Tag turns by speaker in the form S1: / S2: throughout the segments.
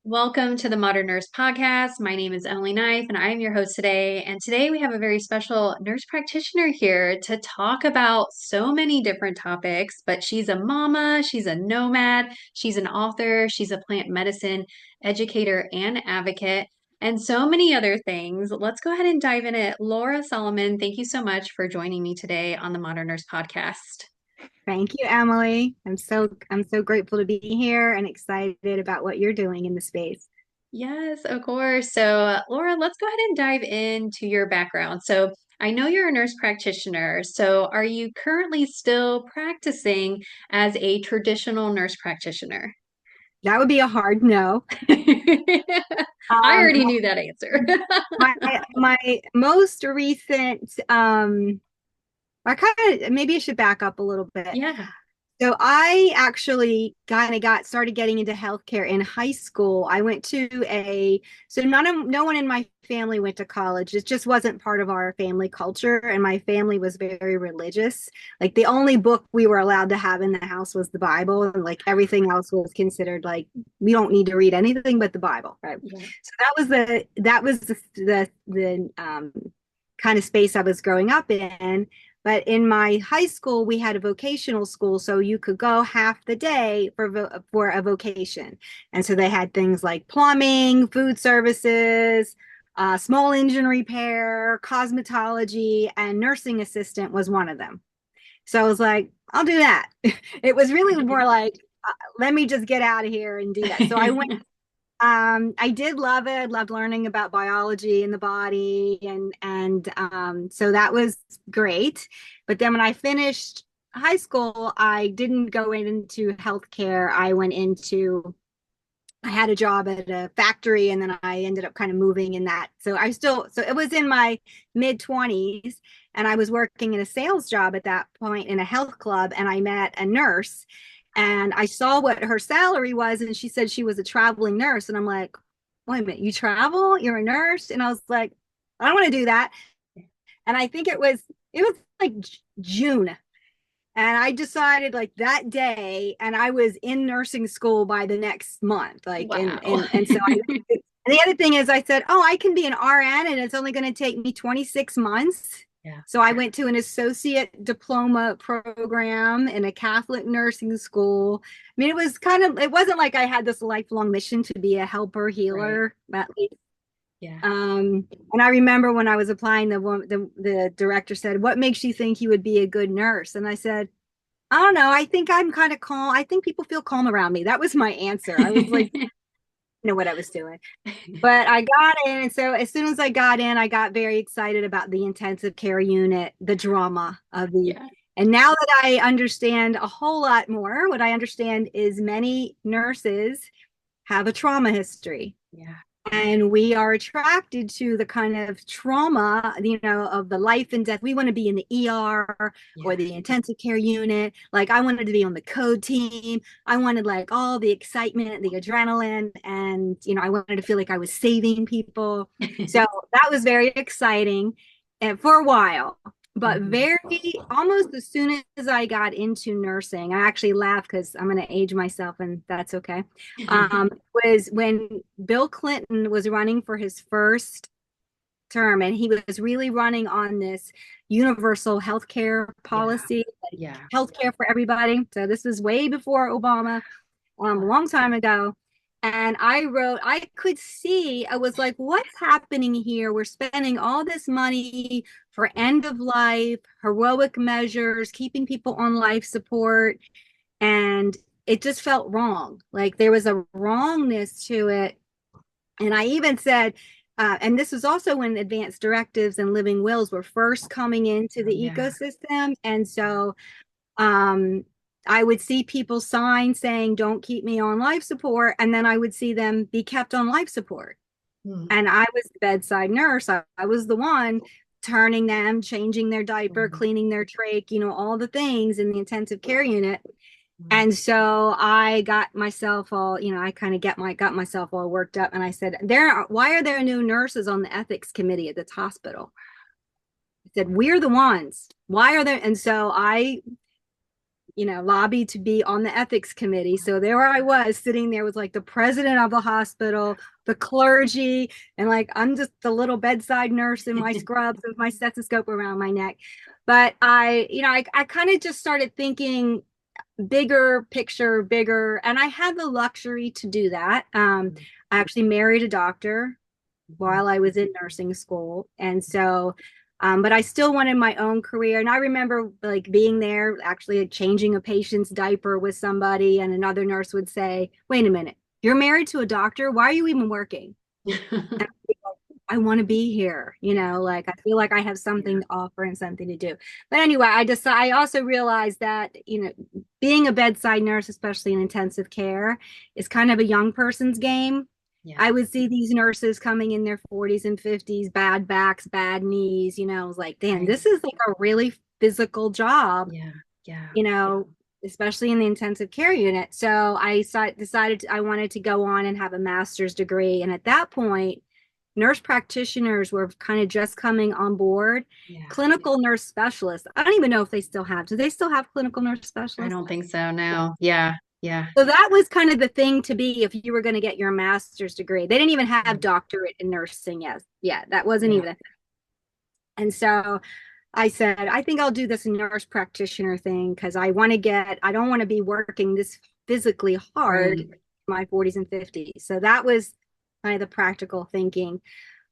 S1: Welcome to the Modern Nurse Podcast. My name is Emily Knife, and I am your host today. And today we have a very special nurse practitioner here to talk about so many different topics. But she's a mama, she's a nomad, she's an author, she's a plant medicine educator and advocate, and so many other things. Let's go ahead and dive in it. Lora Solomon, thank you so much for joining me today on the Modern Nurse Podcast.
S2: Thank you, Emily. I'm so grateful to be here and excited about what you're doing in the space.
S1: Yes, of course. So, Laura, let's go ahead and dive into your background. So, I know you're a nurse practitioner. So, are you currently still practicing as a traditional nurse practitioner?
S2: That would be a hard no.
S1: I
S2: Um,
S1: already knew that answer.
S2: my my most recent I kind of maybe I should back up a little bit.
S1: Yeah.
S2: So I actually kind of got started getting into healthcare in high school. I went to no one in my family went to college. It just wasn't part of our family culture, and my family was very religious. Like the only book we were allowed to have in the house was the Bible, and like everything else was considered like we don't need to read anything but the Bible, right?
S1: Yeah.
S2: So that was the kind of space I was growing up in. But in my high school, we had a vocational school, so you could go half the day for a vocation. And so they had things like plumbing, food services, small engine repair, cosmetology, and nursing assistant was one of them. So I was like, I'll do that. It was really more like, let me just get out of here and do that. So I went I did love it. I loved learning about biology and the body, and so that was great. But then when I finished high school, I didn't go into healthcare. I had a job at a factory, and then I ended up kind of moving in that. So it was in my mid 20s, and I was working in a sales job at that point in a health club, and I met a nurse and I saw what her salary was, and she said she was a traveling nurse. And I'm like, wait a minute, you travel? You're a nurse? And I was like, I don't want to do that. And I think it was like June. And I decided like that day, and I was in nursing school by the next month. Like
S1: Wow.
S2: and so I and the other thing is I said, oh, I can be an RN and it's only going to take me 26 months.
S1: Yeah.
S2: So I went to an associate diploma program in a Catholic nursing school. I mean, it wasn't like I had this lifelong mission to be a helper
S1: Right.
S2: healer, at least.
S1: Yeah.
S2: And I remember when I was applying, the director said, "What makes you think you would be a good nurse?" And I said, "I don't know. I think I'm kind of calm. I think people feel calm around me." That was my answer. I was like, know what I was doing. But I got in, and so as soon as I got in, I got very excited about the intensive care unit, the drama of the.
S1: Yeah.
S2: And now that I understand a whole lot more, what I understand is many nurses have a trauma history,
S1: Yeah.
S2: and we are attracted to the kind of trauma, of the life and death. We want to be in the ER or
S1: Yeah.
S2: the intensive care unit. Like I wanted to be on the code team. I wanted like all the excitement, the adrenaline, and I wanted to feel like I was saving people. So that was very exciting and for a while. But
S1: Mhm.
S2: very almost as soon as I got into nursing, I actually laugh because I'm going to age myself, and that's okay. Was when Bill Clinton was running for his first term, and he was really running on this universal health care
S1: Yeah.
S2: policy, like
S1: Yeah.
S2: health care for everybody. So this was way before Obama, a long time ago. And I could see, I was like, what's happening here? We're spending all this money for end of life, heroic measures, keeping people on life support. And it just felt wrong. Like there was a wrongness to it. And I even said, and this was also when advanced directives and living wills were first coming into the
S1: Yeah.
S2: ecosystem. And so um, I would see people sign saying, don't keep me on life support. And then I would see them be kept on life support.
S1: Mm.
S2: And I was the bedside nurse. I was the one turning them, changing their diaper,
S1: Mhm.
S2: cleaning their trach, all the things in the intensive care unit.
S1: Mhm.
S2: And so I got myself all, I kind of got myself all worked up. And I said, why are there no nurses on the ethics committee at this hospital? I said, we're the ones. Why are there? And so I lobby to be on the ethics committee. So there I was sitting there with like the president of the hospital, the clergy, and like I'm just the little bedside nurse in my scrubs with my stethoscope around my neck. But I kind of just started thinking bigger picture, bigger, and I had the luxury to do that. I actually married a doctor while I was in nursing school. And so, but I still wanted my own career. And I remember like being there, actually changing a patient's diaper with somebody, and another nurse would say, "Wait a minute, you're married to a doctor? Why are you even working?" And I want to be here, like I feel like I have
S1: Yeah.
S2: something to offer and something to do. But anyway, I also realized that, being a bedside nurse, especially in intensive care, is kind of a young person's game.
S1: Yeah.
S2: I would see these nurses coming in their 40s and 50s, bad backs, bad knees, I was like, damn,
S1: Right.
S2: this is like a really physical job,
S1: Yeah. Yeah.
S2: you know, especially in the intensive care unit. So decided I wanted to go on and have a master's degree. And at that point, nurse practitioners were kind of just coming on board.
S1: Yeah.
S2: Clinical nurse specialists. I don't even know if they still have. Do they still have clinical nurse
S1: I
S2: specialists?
S1: don't think so. No. Yeah. Yeah.
S2: So that was kind of the thing to be if you were going to get your master's degree. They didn't even have
S1: Mm.
S2: doctorate in nursing yet. Yeah, that wasn't
S1: Yeah.
S2: even a thing. And so I said, I think I'll do this nurse practitioner thing because I don't want to be working this physically hard in
S1: Right.
S2: my 40s and 50s. So that was kind of the practical thinking.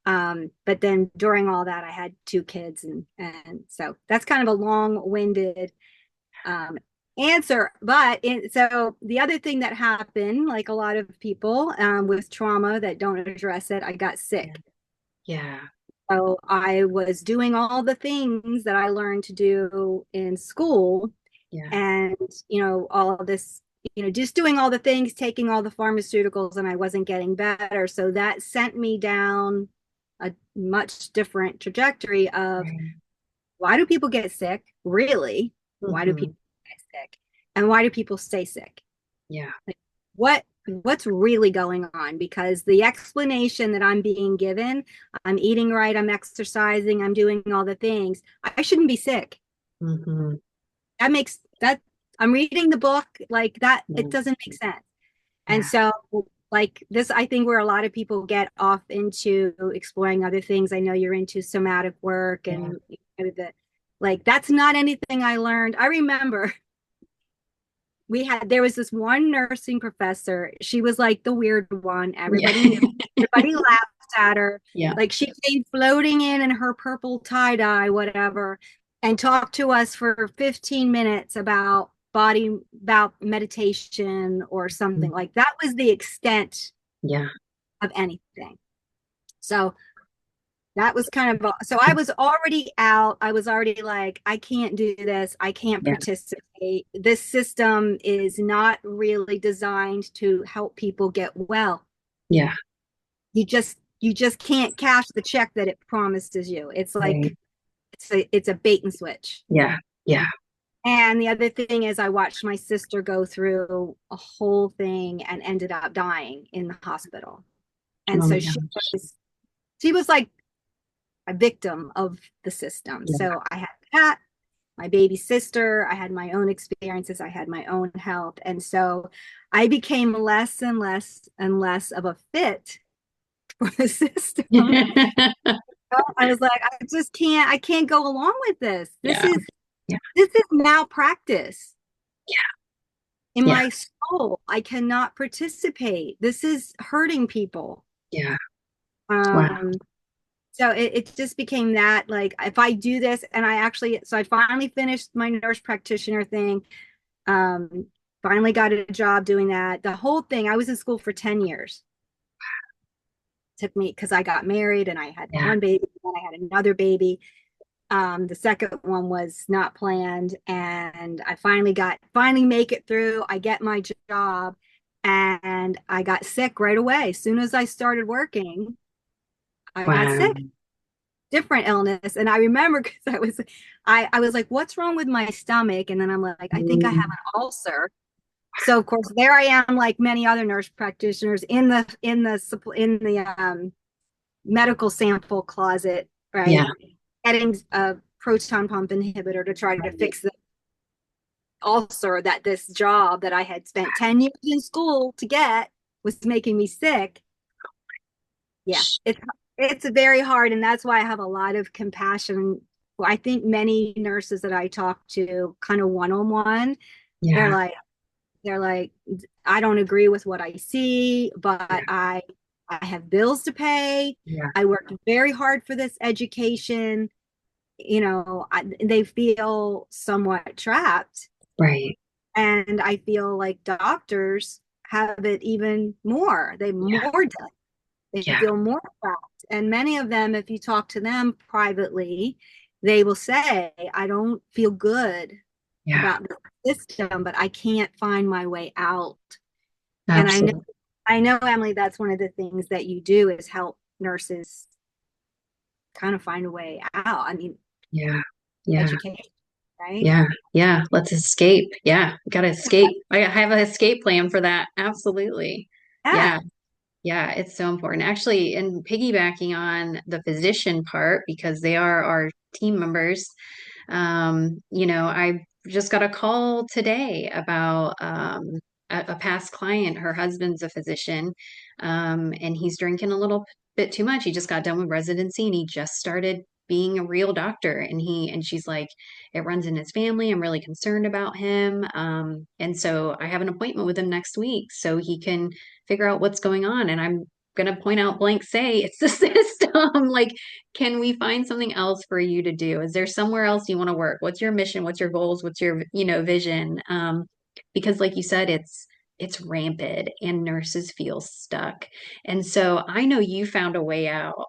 S2: But then during all that, I had two kids, and so that's kind of a long-winded um, answer. So the other thing that happened, like a lot of people with trauma that don't address it, I got
S1: Yeah.
S2: sick.
S1: Yeah.
S2: So I was doing all the things that I learned to do in school,
S1: Yeah.
S2: and all of this, just doing all the things, taking all the pharmaceuticals, and I wasn't getting better. So that sent me down a much different trajectory of,
S1: Right.
S2: why do people get sick? Really? Why do
S1: Hmm.
S2: people get sick? And why do people stay sick?
S1: Yeah.
S2: Like, what's really going on? Because the explanation that I'm being given, I'm eating right, I'm exercising, I'm doing all the things, I shouldn't be sick.
S1: Hmm.
S2: That I'm reading the book like that, it
S1: Yeah.
S2: doesn't make sense. And
S1: Yeah.
S2: so, like this, I think where a lot of people get off into exploring other things. I know you're into somatic work,
S1: Yeah.
S2: and like that's not anything I learned. I remember there was this one nursing professor. She was like the weird one.
S1: Yeah.
S2: Everybody knew. Everybody laughed at her.
S1: Yeah.
S2: Like she came floating in her purple tie dye, whatever, and talked to us for 15 minutes about meditation or something.
S1: Mhm.
S2: Like that was the extent
S1: Yeah.
S2: of anything. So that was kind of, so I was already out. I was already like, I can't do this. I can't
S1: Yeah.
S2: participate. This system is not really designed to help people get well.
S1: Yeah.
S2: You just can't cash the check that it promises you. It's like
S1: Right.
S2: it's a bait and switch.
S1: Yeah. Yeah.
S2: And the other thing is I watched my sister go through a whole thing and ended up dying in the hospital. And
S1: Oh my
S2: so
S1: gosh.
S2: she was like a victim of the system.
S1: Yeah.
S2: So I had that, my baby sister, I had my own experiences, I had my own health. And so I became less and less and less of a fit for the system. I was like, I can't go along with this. This
S1: Yeah.
S2: is
S1: Yeah.
S2: this is malpractice in
S1: Yeah.
S2: my soul. I cannot participate. This is hurting people.
S1: Yeah. Wow.
S2: Um, so it just became that, like, if I do this, and I finally finished my nurse practitioner thing. Um, Finally got a job doing that. The whole thing, I was in school for 10 years. It took me because I got married and I had
S1: Yeah.
S2: one baby, and I had another baby. The second one was not planned, and I finally make it through. I get my job, and I got sick right away. As soon as I started working, I got
S1: Wow.
S2: sick, different illness. And I remember because I was like, what's wrong with my stomach? And then I'm like, I think I have
S1: Mm.
S2: an ulcer. So of course there I am, like many other nurse practitioners, in the medical sample closet,
S1: Yeah.
S2: right? Getting a proton pump inhibitor to try to
S1: Right.
S2: fix it. ulcer that this job that I had spent 10 years in school to get was making me sick. Yeah, it's very hard, and that's why I have a lot of compassion. Well, I think many nurses that I talk to kind of one-on-one, they're
S1: Yeah.
S2: like they're like I don't agree with what I see, but
S1: Yeah.
S2: I have bills to pay.
S1: Yeah.
S2: I worked very hard for this education. They feel somewhat trapped.
S1: Right.
S2: And I feel like doctors have it even more.
S1: Yeah.
S2: They
S1: Yeah.
S2: feel more trapped. And many of them, if you talk to them privately, they will say, I don't feel good
S1: Yeah.
S2: about the system, but I can't find my way out. And
S1: Absolutely.
S2: I know, Emily, that's one of the things that you do is help nurses kind of find a way out. I mean,
S1: Yeah. Yeah.
S2: education, right?
S1: Yeah. Yeah. Let's escape. Yeah. Gotta escape. I have an escape plan for that. Absolutely.
S2: Yeah.
S1: Yeah. Yeah, it's so important. Actually, and piggybacking on the physician part, because they are our team members, I just got a call today about a past client. Her husband's a physician, and he's drinking a little bit too much. He just got done with residency and he just started being a real doctor. And she's like, it runs in his family. I'm really concerned about him. And so I have an appointment with him next week so he can figure out what's going on. And I'm going to point out blank say it's the system. Like, can we find something else for you to do? Is there somewhere else you want to work? What's your mission? What's your goals? What's your, vision? Because like you said, it's rampant and nurses feel stuck. And so I know you found a way out.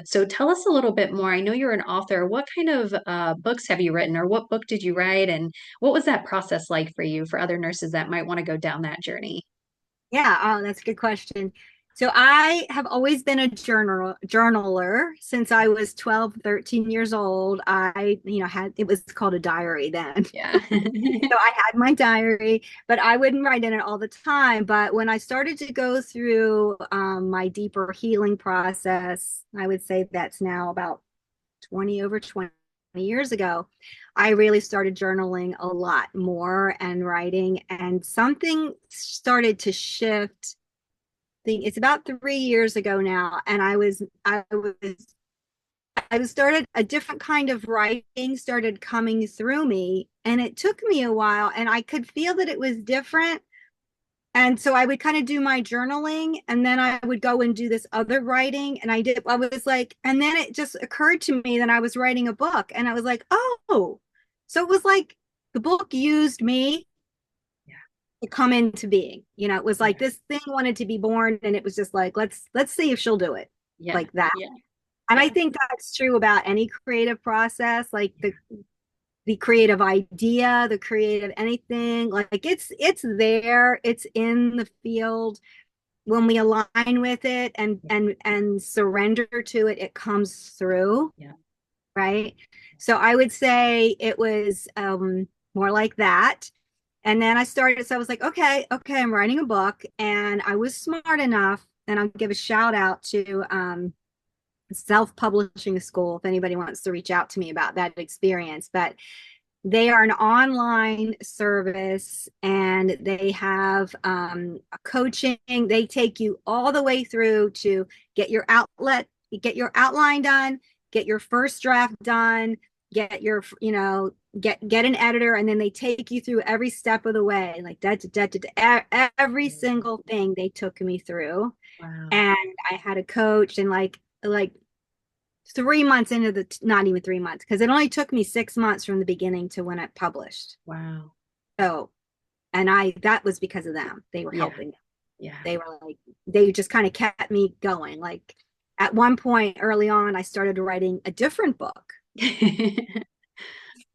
S1: So tell us a little bit more. I know you're an author. What kind of books have you written, or what book did you write? And what was that process like for you, for other nurses that might want to go down that journey?
S2: Yeah, oh, that's a good question. So I have always been a journaler since I was 12, 13 years old. Had it was called a diary then.
S1: Yeah.
S2: So I had my diary, but I wouldn't write in it all the time. But when I started to go through my deeper healing process, I would say that's now about 20 years ago, I really started journaling a lot more and writing, and something started to shift. It's about 3 years ago now, and I was started a different kind of writing started coming through me, and it took me a while, and I could feel that it was different. And so I would kind of do my journaling, and then I would go and do this other writing. And I was like, and then it just occurred to me that I was writing a book. And I was like, oh, so it was like the book used me
S1: Yeah.
S2: to come into being. It was like
S1: Yeah.
S2: this thing wanted to be born, and it was just like, let's see if she'll do it
S1: Yeah.
S2: like that.
S1: Yeah.
S2: And I
S1: Yeah.
S2: think that's true about any creative process, like the creative idea, the creative anything. Like it's there, it's in the field. When we align with it
S1: Yeah.
S2: and surrender to it, it comes through,
S1: Yeah.
S2: right? So I would say it was more like that. And then so I was like, okay, I'm writing a book. And I was smart enough, and I'll give a shout out to self-publishing school if anybody wants to reach out to me about that experience. But they are an online service, and they have coaching. They take you all the way through to get your outline done, get your first draft done, get your, get an editor, and then they take you through every step of the way, like every single thing they took me through.
S1: Wow.
S2: And I had a coach, and like 3 months into not even 3 months, because it only took me 6 months from the beginning to when I published.
S1: Wow.
S2: So, and that was because of them. They were
S1: Yeah.
S2: helping.
S1: Yeah.
S2: They were like, they just kind of kept me going. Like at one point early on, I started writing a different book, and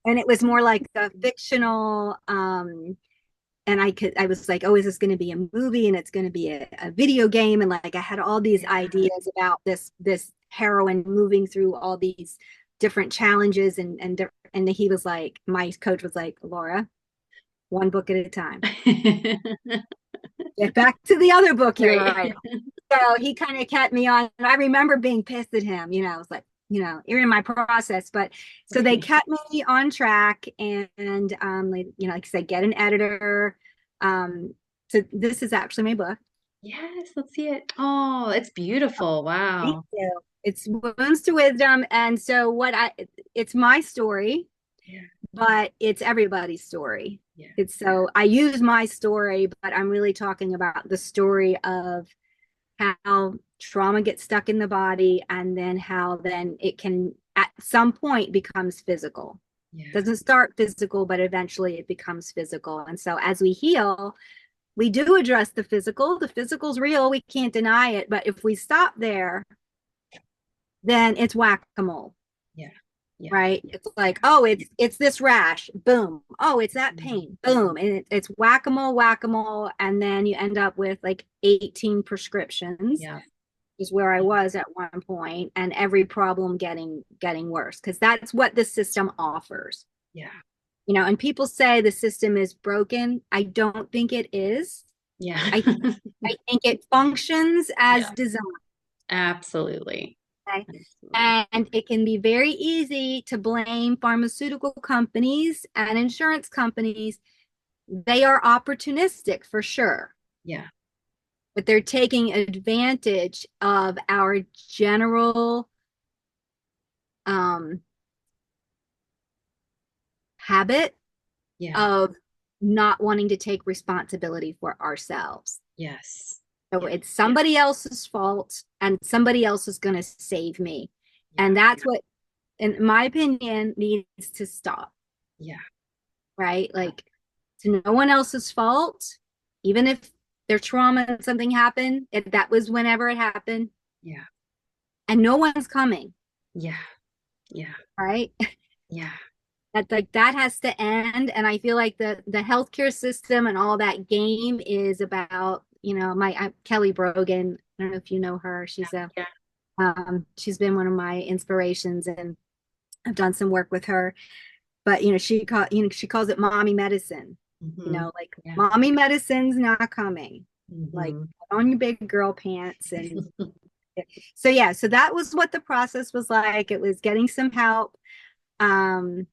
S2: it was more like a fictional, and I was like, oh, is this going to be a movie, and it's going to be a video game? And like I had all these
S1: Yeah.
S2: ideas about this heroine moving through all these different challenges, and he was like, my coach was like, Laura, one book at a time. Get back to the other book you're
S1: Right.
S2: writing. So he kind of kept me on. And I remember being pissed at him. I was like, you're in my process. But so they kept me on track, and like, like I said, get an editor. So this is actually my book.
S1: Yes, let's see it. Oh, it's beautiful.
S2: Thank
S1: Wow.
S2: you. It's Wounds to Wisdom. And so it's my story,
S1: Yeah,
S2: but it's everybody's story.
S1: yeah,
S2: It's so I use my story, but I'm really talking about the story of how trauma gets stuck in the body, and then how then it can at some point becomes physical.
S1: yeah,
S2: Doesn't start physical, but eventually it becomes physical. And so as we heal, we do address the physical. The physical's real, we can't deny it. But if we stop there, then it's whack-a-mole.
S1: yeah, yeah.
S2: Right? It's like, oh, it's this rash, boom. Oh, it's that
S1: Mhm.
S2: pain, boom. And it's whack-a-mole, whack-a-mole, and then you end up with like 18 prescriptions,
S1: Yeah,
S2: is where I
S1: yeah,
S2: was at one point, and every problem getting worse, because that's what the system offers.
S1: yeah,
S2: And people say the system is broken. I don't think it is.
S1: yeah.
S2: I I think it functions as
S1: Yeah,
S2: designed.
S1: absolutely.
S2: Okay?
S1: Absolutely.
S2: And it can be very easy to blame pharmaceutical companies and insurance companies. They are opportunistic for sure,
S1: Yeah,
S2: but they're taking advantage of our general um, habit
S1: yeah,
S2: of not wanting to take responsibility for ourselves.
S1: yes.
S2: So
S1: Yeah,
S2: it's somebody else's fault, and somebody else is going to save me.
S1: yeah,
S2: And that's what, in my opinion, needs to stop,
S1: yeah,
S2: right? Like, it's no one else's fault, even if their trauma and something happened, if that was whenever it happened,
S1: yeah,
S2: and no one's coming,
S1: yeah, yeah,
S2: right?
S1: yeah,
S2: That, like, that has to end. And I feel like the healthcare system and all that game is about, my Kelly Brogan. I don't know if you know her.
S1: yeah.
S2: She's been one of my inspirations, and I've done some work with her. But she calls it mommy medicine.
S1: Hmm.
S2: Like,
S1: Yeah.
S2: mommy medicine's not coming. Like,
S1: Hmm.
S2: put on your big girl pants. And so yeah, so that was what the process was like. It was getting some help. Um,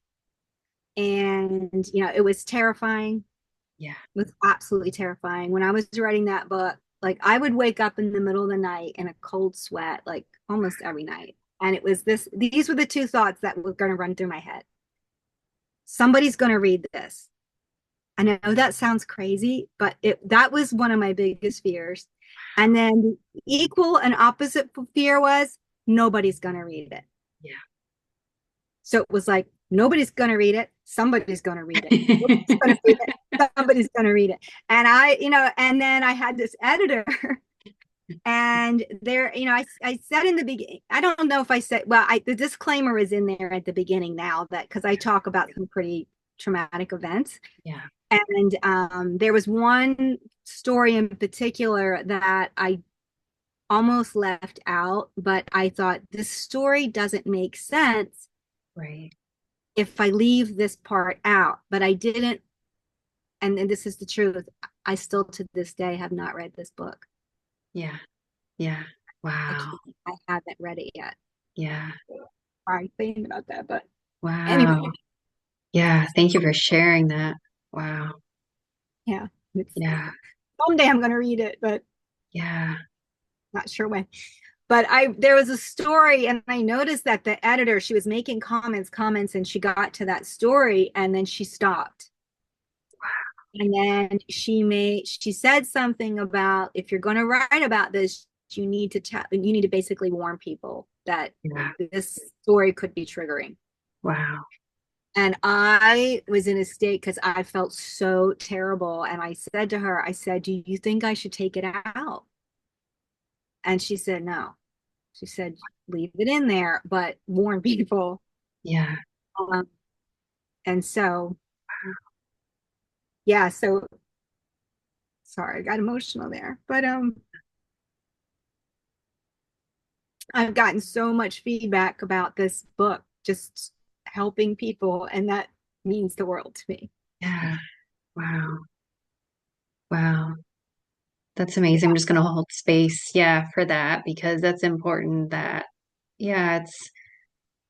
S2: and it was terrifying.
S1: Yeah.
S2: It was absolutely terrifying. When I was writing that book, like, I would wake up in the middle of the night in a cold sweat, like almost every night. And these were the two thoughts that were going to run through my head. Somebody's going to read this. I know that sounds crazy, but that was one of my biggest fears. And then the equal and opposite fear was nobody's going to read it.
S1: Yeah.
S2: So it was like, nobody's going to read it. Somebody's going to read it. Nobody's going to read it. Somebody's going to read it. And and then I had this editor. And there, I said in the beginning, I don't know if I said, well, the disclaimer is in there at the beginning now, that because I talk about some pretty traumatic events.
S1: Yeah.
S2: And there was one story in particular that I almost left out, but I thought this story doesn't make sense
S1: Right.
S2: if I leave this part out. But I didn't, and this is the truth. I still to this day have not read this book.
S1: Yeah. Yeah.
S2: I
S1: Wow.
S2: can't, I haven't read it yet.
S1: Yeah.
S2: Sorry thinking about that, but anyway,
S1: Wow. Yeah. Thank you for sharing that. Wow.
S2: yeah, it's
S1: Yeah.
S2: someday I'm going to read it, but
S1: Yeah.
S2: not sure when. But there was a story, and I noticed that the editor, she was making comments, and she got to that story, and then she stopped. And then she said something about, if you're going to write about this, you need to basically warn people that
S1: Yeah.
S2: this story could be triggering.
S1: Wow.
S2: And I was in a state because I felt so terrible. And I said to her, I said, do you think I should take it out? And she said, no. She said, leave it in there, but warn people.
S1: Yeah.
S2: Um, and so, yeah, so sorry, I got emotional there. But I've gotten so much feedback about this book, just helping people, and that means the world to me.
S1: Yeah. Wow. Wow. That's amazing. I'm just going to hold space, yeah, for that because that's important that, yeah, it's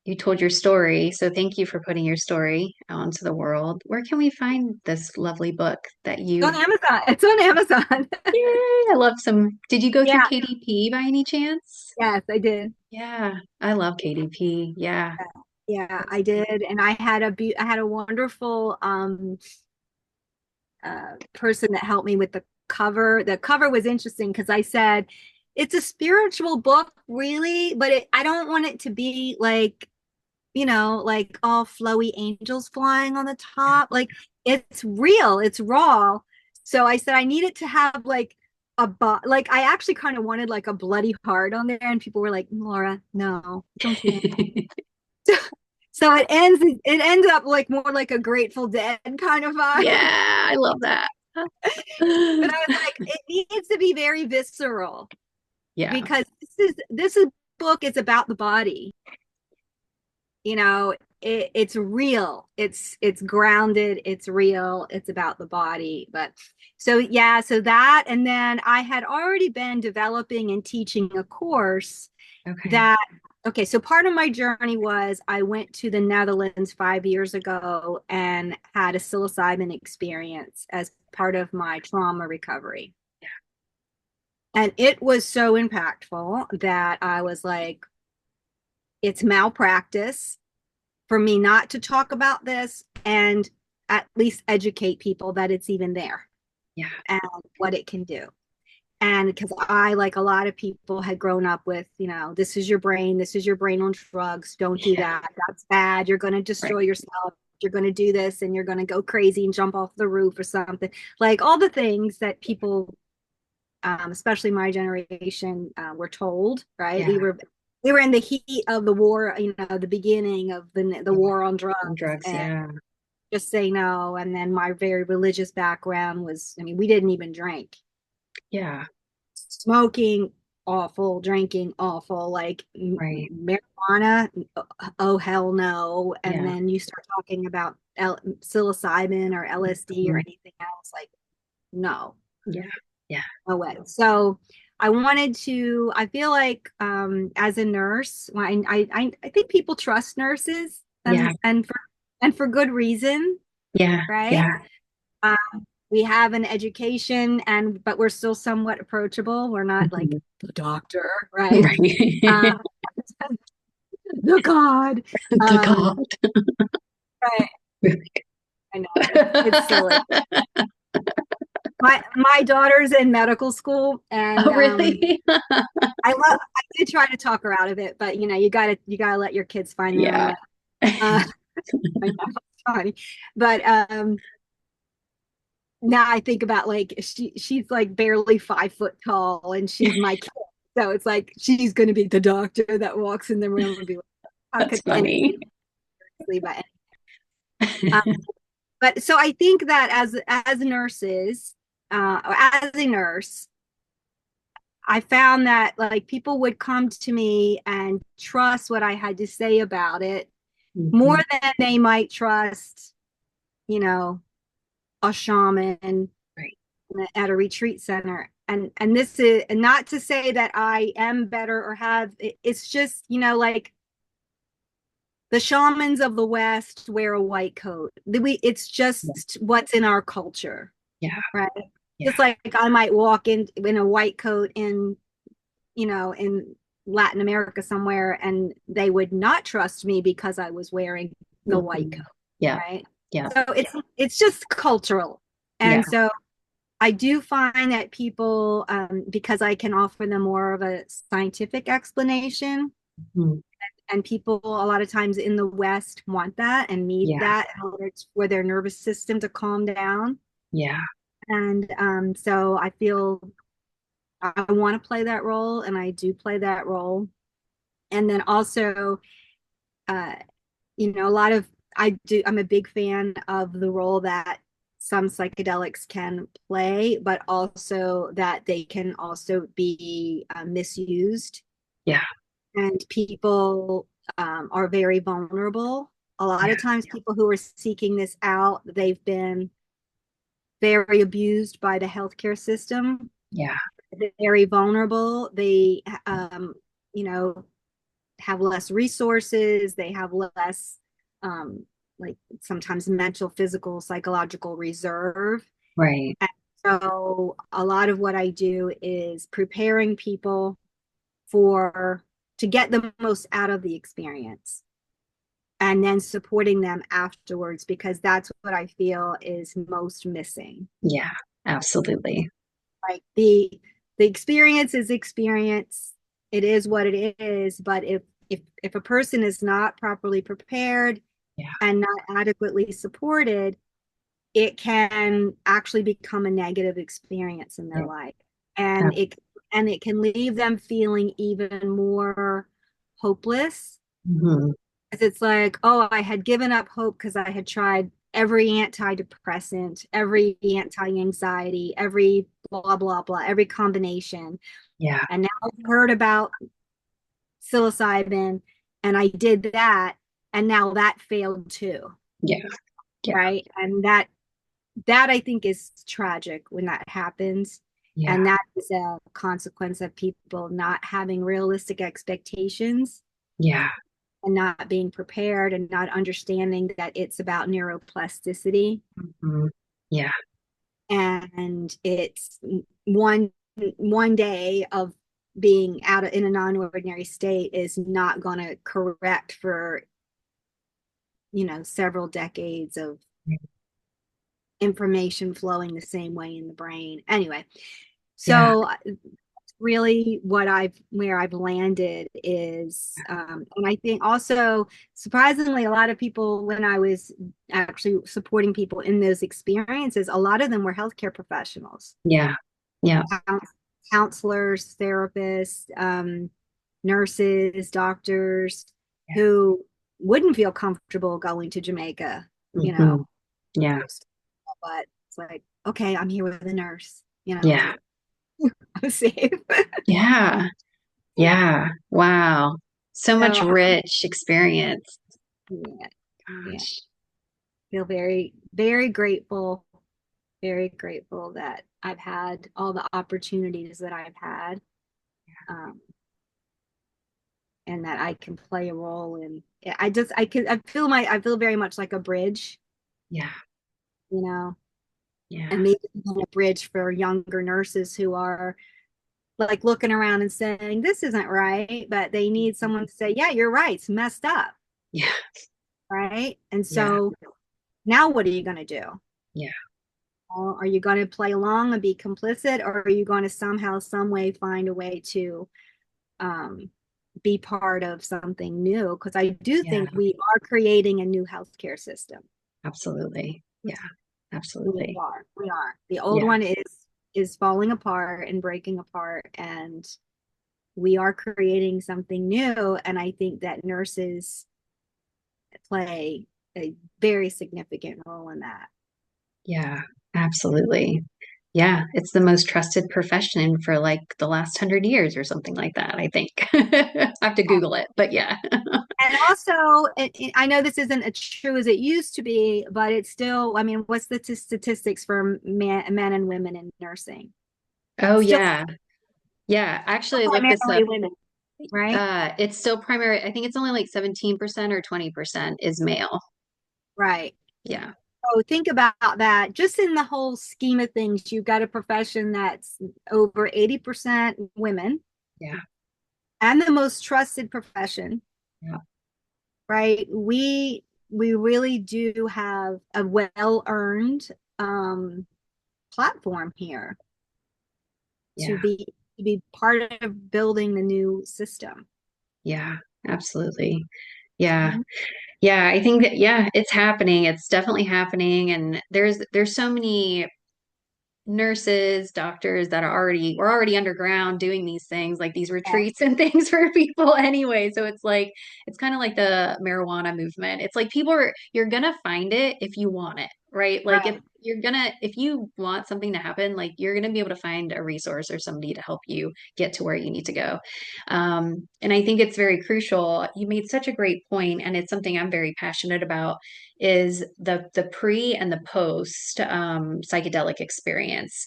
S1: you told your story. So thank you for putting your story out into the world. Where can we find this lovely book that
S2: It's
S1: you've?
S2: on Amazon. It's on Amazon.
S1: Yay, I love some. Did you go through
S2: Yeah,
S1: KDP by any chance?
S2: yes, I did.
S1: Yeah, I love KDP. Yeah,
S2: Yeah,
S1: that's
S2: I did. And I had a wonderful person that helped me with the cover. The cover was interesting because I said it's a spiritual book, really, but I don't want it to be like, like all flowy angels flying on the top. Like it's real, it's raw. So I said I need it to have like like I actually kind of wanted like a bloody heart on there, and people were like, Laura, no, don't do that. So it ended up like more like a Grateful Dead kind of vibe.
S1: yeah, I love that.
S2: But I was like, it needs to be very visceral
S1: Yeah,
S2: because this is book is about the body. It's real. It's grounded, it's real, it's about the body. But so yeah, so that, and then I had already been developing and teaching a course
S1: okay.
S2: that okay, so part of my journey was I went to the Netherlands 5 years ago and had a psilocybin experience as part of my trauma recovery. And it was so impactful that I was like, it's malpractice for me not to talk about this and at least educate people that it's even there
S1: Yeah,
S2: and what it can do. And because I, like a lot of people, had grown up with, this is your brain on drugs. Don't do
S1: yeah,
S2: that. That's bad. You're going to
S1: right.
S2: destroy yourself. You're going to do this and you're going to go crazy and jump off the roof or something. Like all the things that people, especially my generation, were told, right?
S1: Yeah,
S2: We were in the heat of the war, the beginning of the
S1: yeah.
S2: war on
S1: On
S2: drugs,
S1: drugs.
S2: and
S1: Yeah,
S2: just say no. And then my very religious background was, I mean, we didn't even drink.
S1: yeah,
S2: Smoking, awful. Drinking, awful. Like
S1: right.
S2: marijuana, oh hell no. And
S1: Yeah,
S2: then you start talking about psilocybin or LSD or
S1: mhm,
S2: anything else, like no,
S1: yeah, yeah,
S2: no way. So I feel like as a nurse, when I think people trust nurses,
S1: yeah,
S2: and for good reason,
S1: yeah,
S2: right?
S1: yeah.
S2: Um, we have an education, but we're still somewhat approachable. We're not like
S1: Mhm.
S2: the doctor, right?
S1: Right.
S2: Um, the God.
S1: The
S2: Um,
S1: God.
S2: right. I know it's silly. My daughter's in medical school, and
S1: Oh, really?
S2: I did try to talk her out of it, but you gotta let your kids find their own
S1: Yeah.
S2: way. Uh, I know, it's funny, but now I think about like she's like barely 5 foot tall, and she's my kid, so it's like she's gonna be the doctor that walks in the room and be like, how
S1: That's
S2: could anybody
S1: funny.
S2: sleep at? Um, but so I think that as nurses, or as a nurse, I found that like people would come to me and trust what I had to say about it more
S1: Mhm.
S2: than they might trust, you know, a shaman
S1: Right.
S2: at a retreat center. And this is, and not to say that I am better or it's just, like the shamans of the West wear a white coat. It's
S1: Yeah.
S2: just what's in our culture,
S1: Yeah.
S2: right?
S1: Yeah.
S2: Just like I might walk in a white coat in Latin America somewhere, and they would not trust me because I was wearing the white
S1: Mhm.
S2: coat,
S1: Yeah.
S2: right?
S1: Yeah.
S2: So it's just cultural.
S1: Yeah.
S2: And so I do find that people, because I can offer them more of a scientific explanation,
S1: Mhm.
S2: and people a lot of times in the West want that and need
S1: Yeah.
S2: that in order for their nervous system to calm down.
S1: Yeah.
S2: And so I feel I want to play that role, and I do play that role. And then also, uh, a lot of I'm a big fan of the role that some psychedelics can play, but also that they can also be misused,
S1: Yeah.
S2: and people are very vulnerable. A lot
S1: Yeah.
S2: of times, people who are seeking this out, they've been very abused by the healthcare system,
S1: Yeah.
S2: very vulnerable. They, you know, have less resources, they have less um, like sometimes mental, physical, psychological reserve.
S1: Right.
S2: And so a lot of what I do is preparing people for to get the most out of the experience and then supporting them afterwards because that's what I feel is most missing.
S1: Yeah, absolutely.
S2: Like the experience is experience. It is what it is, but if a person is not properly prepared
S1: Yeah.
S2: and not adequately supported, it can actually become a negative experience in their
S1: Yeah.
S2: life. And it can leave them feeling even more hopeless.
S1: Mhm.
S2: It's like, oh, I had given up hope because I had tried every antidepressant, every anti-anxiety, every blah, blah, blah, every combination.
S1: Yeah.
S2: And now I've heard about psilocybin and I did that. And now that failed too.
S1: Yeah. Yeah.
S2: Right. And that I think is tragic when that happens.
S1: Yeah.
S2: And that is a consequence of people not having realistic expectations
S1: Yeah.
S2: and not being prepared and not understanding that it's about neuroplasticity.
S1: Mhm. Yeah.
S2: And it's one day of being out in a non-ordinary state is not going to correct for several decades of information flowing the same way in the brain. Anyway,
S1: Yeah.
S2: so really what I've where I've landed is and I think also surprisingly a lot of people when I was actually supporting people in those experiences, a lot of them were healthcare professionals,
S1: Yeah. Yeah.
S2: counselors, therapists, nurses, doctors
S1: Yeah.
S2: who wouldn't feel comfortable going to Jamaica,
S1: Mhm. Yeah.
S2: but it's like, okay, I'm here with a nurse,
S1: Yeah.
S2: I'm safe.
S1: Yeah. Yeah. Wow. So much
S2: So
S1: rich experience.
S2: yeah, yeah,
S1: Gosh.
S2: feel very grateful that I've had all the opportunities that I've had, um, and that I can play a role in. I feel very much like a bridge,
S1: Yeah.
S2: you know,
S1: Yeah.
S2: and maybe even a bridge for younger nurses who are like looking around and saying this isn't right, but they need someone to say, yeah, you're right, it's messed up,
S1: Yeah.
S2: right? And
S1: Yeah.
S2: so now what are you going to do?
S1: Yeah.
S2: Are you going to play along and be complicit, or are you going to somehow, some way find a way to um, be part of something new? Because I do
S1: Yeah.
S2: think we are creating a new healthcare system.
S1: Absolutely. Yeah.
S2: We
S1: Absolutely.
S2: are. We are. The old
S1: Yeah.
S2: one is falling apart and breaking apart, and we are creating something new. And I think that nurses play a very significant role in that.
S1: Yeah. Absolutely. Yeah. It's the most trusted profession for like the last 100 years or something like that, I think. I have to Google it, but yeah.
S2: And also, I know this isn't as true as it used to be, but it's still, I mean, what's the statistics for men and women in nursing?
S1: Oh,
S2: Still
S1: yeah. Yeah. Actually, I looked this
S2: primarily
S1: up.
S2: women, right?
S1: It's still primary. I think it's only like 17% or 20% is male.
S2: Right.
S1: Yeah.
S2: So think about that. Just in the whole scheme of things, you've got a profession that's over 80% women
S1: Yeah.
S2: and the most trusted profession,
S1: Yeah.
S2: right? We really do have a well-earned um, platform here to
S1: Yeah.
S2: be part of building the new system.
S1: Yeah. Absolutely. Yeah.
S2: Mhm.
S1: Yeah. I think that, yeah, it's happening. It's definitely happening. And there's so many nurses, doctors that we're already underground doing these things, like these
S2: Yeah,
S1: retreats and things for people anyway. So it's like it's kind of like the marijuana movement. It's like you're gonna find it if you want it, right? Like
S2: right.
S1: if you want something to happen, like you're gonna be able to find a resource or somebody to help you get to where you need to go. And I think it's very crucial. You made such a great point, and it's something I'm very passionate about is the pre and the post psychedelic experience,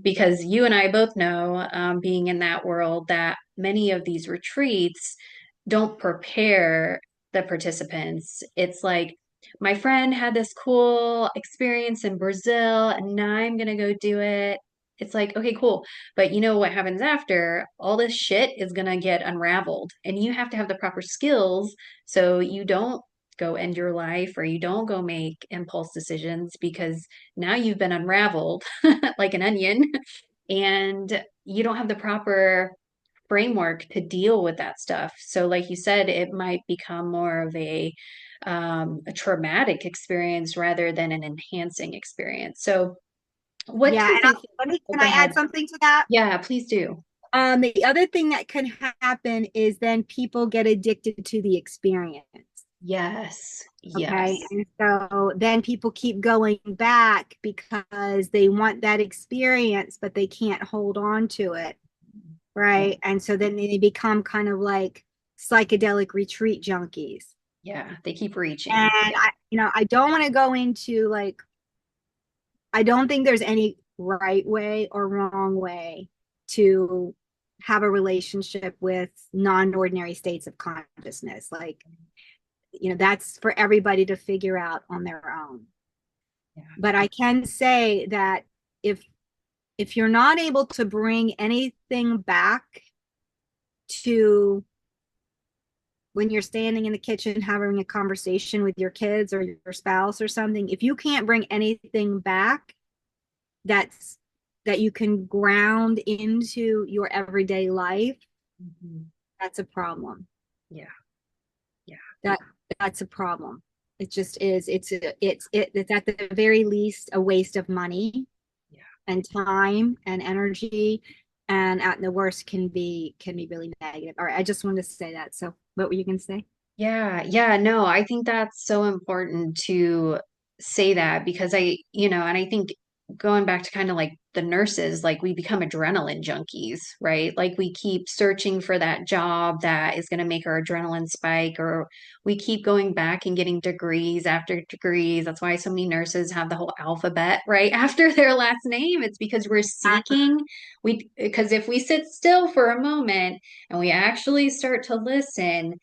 S1: because you and I both know, being in that world, that many of these retreats don't prepare the participants. It's like, my friend had this cool experience in Brazil, and now I'm gonna go do it. It's like, okay, cool. But you know what happens after? All this shit is gonna get unraveled, and you have to have the proper skills so you don't go end your life or you don't go make impulse decisions because now you've been unraveled like an onion and you don't have the proper framework to deal with that stuff. So, like you said, it might become more of a traumatic experience rather than an enhancing experience. So, what do
S2: Yeah,
S1: you
S2: and
S1: think? Oh,
S2: can
S1: go
S2: I add
S1: ahead.
S2: something to that?
S1: Yeah, please do.
S2: The other thing that can happen is then people get addicted to the experience.
S1: Yes,
S2: Okay.
S1: yes.
S2: And so then people keep going back because they want that experience, but they can't hold on to it.
S1: Yeah,
S2: Right. And so then they become kind of like psychedelic retreat junkies.
S1: yeah. They keep reaching.
S2: And I don't want to go into like, I don't think there's any right way or wrong way to have a relationship with non-ordinary states of consciousness. Like, that's for everybody to figure out on their own.
S1: Yeah.
S2: But I can say that if you're not able to bring anything back to when you're standing in the kitchen having a conversation with your kids or your spouse or something, if you can't bring anything back that's that you can ground into your everyday life,
S1: Mhm.
S2: that's a problem.
S1: Yeah, yeah,
S2: That that's a problem. It just is. It's at the very least a waste of money
S1: yeah.
S2: and time and energy, and at the worst can be really negative. All right, I just wanted to say that. So, what were you going to say?
S1: Yeah, yeah, no, I think that's so important to say that because and I think going back to kind of like the nurses, like we become adrenaline junkies, right? Like we keep searching for that job that is going to make our adrenaline spike, or we keep going back and getting degrees after degrees. That's why so many nurses have the whole alphabet right after their last name. It's because we're seeking, because if we sit still for a moment and we actually start to listen,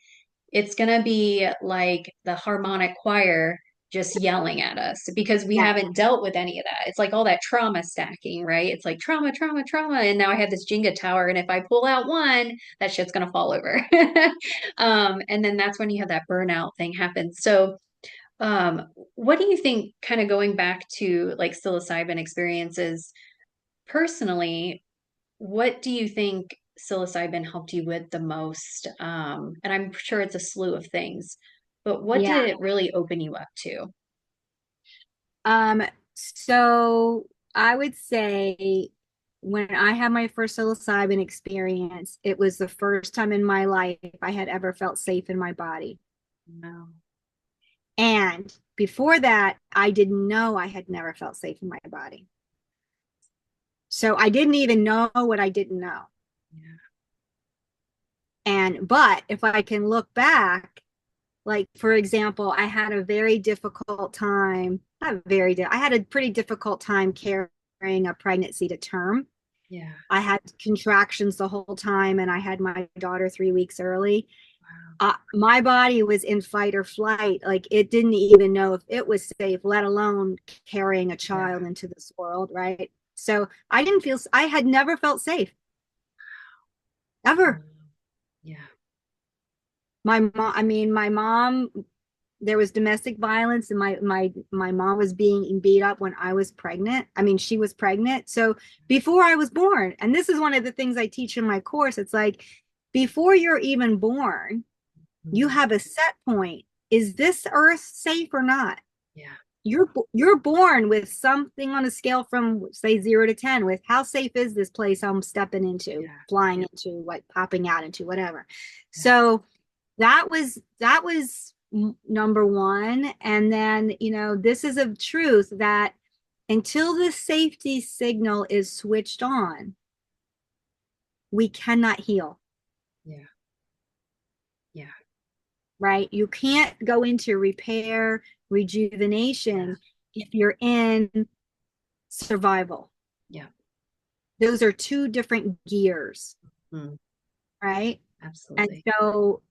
S1: it's going to be like the harmonic choir just yelling at us because we
S2: Yeah,
S1: haven't dealt with any of that. It's like all that trauma stacking, right? It's like trauma, trauma, trauma. And now I have this Jenga tower. And if I pull out one, that shit's going to fall over. And then that's when you have that burnout thing happen. So, what do you think, kind of going back to like psilocybin experiences personally? What do you think psilocybin helped you with the most? And I'm sure it's a slew of things, but what
S2: yeah.
S1: did it really open you up to?
S2: Um, so I would say when I had my first psilocybin experience, it was the first time in my life I had ever felt safe in my body.
S1: No.
S2: And before that, I didn't know I had never felt safe in my body. So I didn't even know what I didn't know.
S1: Yeah.
S2: But if I can look back, like for example, I had a very difficult time, not very, I had a pretty difficult time carrying a pregnancy to term.
S1: Yeah.
S2: I had contractions the whole time, and I had my daughter 3 weeks early.
S1: Wow.
S2: My body was in fight or flight. Like it didn't even know if it was safe, let alone carrying a
S1: Yeah.
S2: child into this world, right? So I didn't feel, I had never felt safe, ever.
S1: Wow. Yeah.
S2: My mom, there was domestic violence, and my mom was being beat up when I was pregnant. I mean, she was pregnant. So before I was born, and this is one of the things I teach in my course, it's like before you're even born, you
S1: Mhm.
S2: have a set point. Is this earth safe or not?
S1: Yeah.
S2: You're born with something on a scale from say 0 to 10 with how safe is this place I'm stepping into,
S1: Yeah.
S2: flying into, what popping out into, whatever.
S1: Yeah.
S2: So that was number one. And then, this is a truth that until the safety signal is switched on, we cannot heal,
S1: Yeah. Yeah.
S2: right? You can't go into repair,
S1: Yeah.
S2: rejuvenation if you're in survival.
S1: Yeah.
S2: Those are two different gears,
S1: Mm,
S2: right? And
S1: absolutely.
S2: so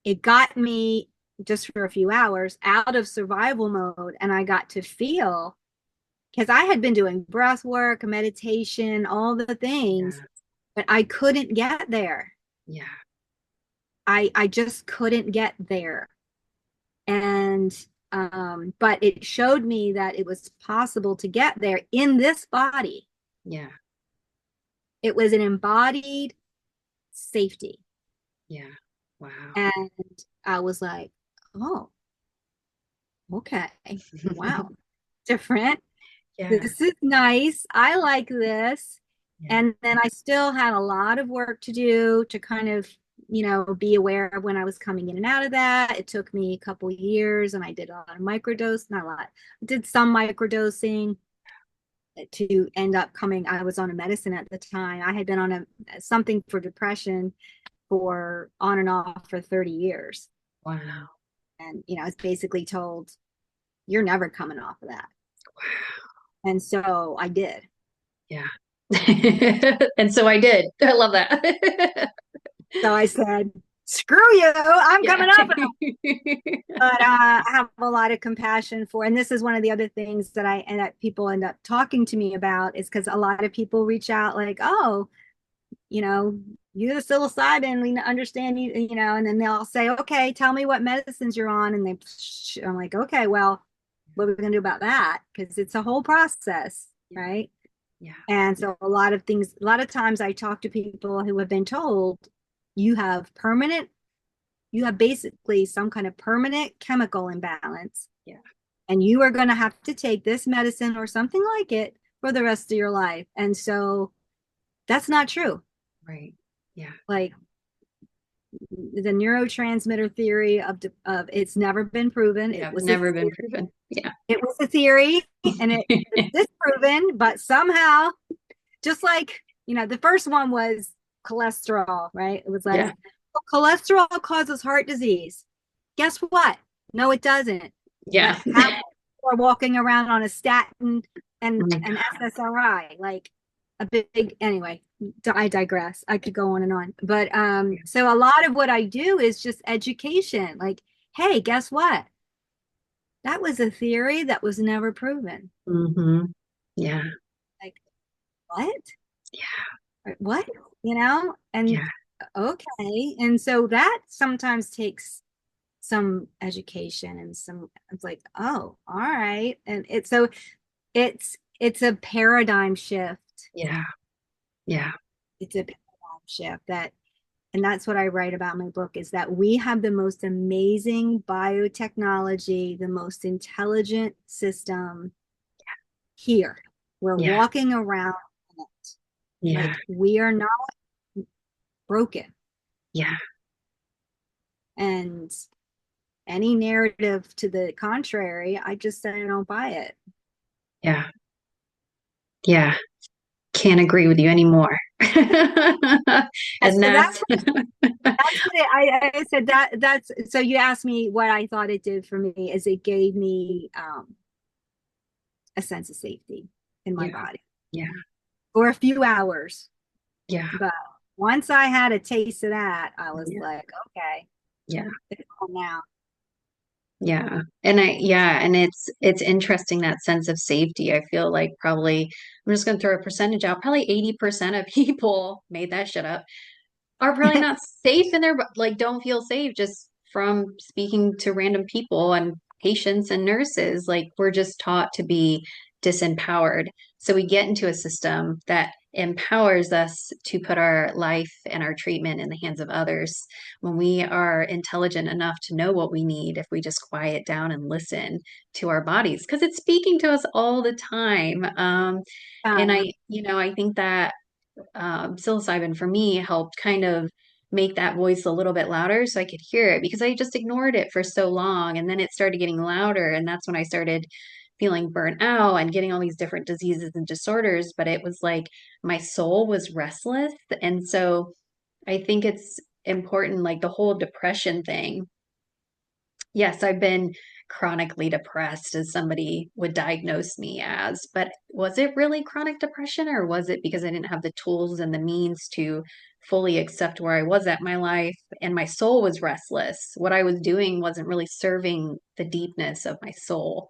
S2: it got me just for a few hours out of survival mode, and I got to feel, because I had been doing breath work, meditation, all the things,
S1: Yeah.
S2: but I couldn't get there.
S1: Yeah.
S2: I just couldn't get there. And but it showed me that it was possible to get there in this body.
S1: Yeah.
S2: It was an embodied safety.
S1: Yeah. Wow.
S2: And I was like, oh, okay. Wow. Different.
S1: Yeah.
S2: This is nice. I like this.
S1: Yeah.
S2: And then I still had a lot of work to do to kind of, be aware of when I was coming in and out of that. It took me a couple years, and I did a lot of microdose, not a lot. I did some microdosing to end up coming. I was on a medicine at the time. I had been on something for depression for on and off for 30 years.
S1: Wow.
S2: And, I was basically told, you're never coming off of that. And so I did.
S1: Yeah. And so I did. I love that.
S2: So I said, screw you, I'm
S1: Yeah.
S2: coming off. But I have a lot of compassion for, and this is one of the other things that people end up talking to me about, is because a lot of people reach out like, oh, you know, you're the psilocybin, we understand you, and then they'll say, okay, tell me what medicines you're on. And I'm like, okay, well, what are we going to do about that? Because it's a whole process,
S1: Yeah.
S2: right?
S1: Yeah.
S2: And so a lot of times I talk to people who have been told, you have basically some kind of permanent chemical imbalance.
S1: Yeah.
S2: And you are going to have to take this medicine or something like it for the rest of your life. And so that's not true.
S1: Right. Yeah.
S2: Like the neurotransmitter theory of it's never been proven.
S1: Yeah. Never been proven. Yeah.
S2: It was a theory, and it was disproven, but somehow, just like, the first one was cholesterol, right? It was
S1: Yeah.
S2: like, well, cholesterol causes heart disease. Guess what? No, it doesn't.
S1: Yeah.
S2: Like, how people are walking around on a statin and
S1: Oh my
S2: an
S1: God.
S2: SSRI, like a big, anyway, I digress. I could go on and on. But so a lot of what I do is just education. Like, hey, guess what? That was a theory that was never proven.
S1: Mm-hmm. Yeah.
S2: Like, what?
S1: Yeah.
S2: What? And
S1: Yeah.
S2: okay. And so that sometimes takes some education and it's like, oh, all right. And it's a paradigm shift.
S1: Yeah. Yeah.
S2: It's a paradigm shift and that's what I write about in my book, is that we have the most amazing biotechnology, the most intelligent system here. We're
S1: Yeah.
S2: walking around in it.
S1: Yeah.
S2: Like, we are not broken.
S1: Yeah.
S2: And any narrative to the contrary, I just say I don't buy it.
S1: Yeah. Yeah. Can't agree with you anymore. And
S2: So
S1: that's
S2: that's what I said. That's so you asked me what I thought it did for me, is it gave me a sense of safety in my
S1: yeah.
S2: body
S1: Yeah.
S2: for a few hours.
S1: Yeah.
S2: But once I had a taste of that, I was
S1: Yeah.
S2: like, okay,
S1: Yeah.
S2: it's on now.
S1: Yeah. And it's interesting, that sense of safety. I feel like probably, I'm just going to throw a percentage out. Probably 80% of people made that shit up are probably not safe in their, like, don't feel safe just from speaking to random people and patients and nurses. Like, we're just taught to be disempowered. So we get into a system that empowers us to put our life and our treatment in the hands of others when we are intelligent enough to know what we need, if we just quiet down and listen to our bodies, because it's speaking to us all the time. And
S2: Um,
S1: I think that psilocybin for me helped kind of make that voice a little bit louder so I could hear it, because I just ignored it for so long. And then it started getting louder. And that's when I started feeling burnt out and getting all these different diseases and disorders. But it was like my soul was restless. And so I think it's important, like the whole depression thing. Yes, I've been chronically depressed, as somebody would diagnose me as, but was it really chronic depression, or was it because I didn't have the tools and the means to fully accept where I was at in my life, and my soul was restless. What I was doing wasn't really serving the deepness of my soul.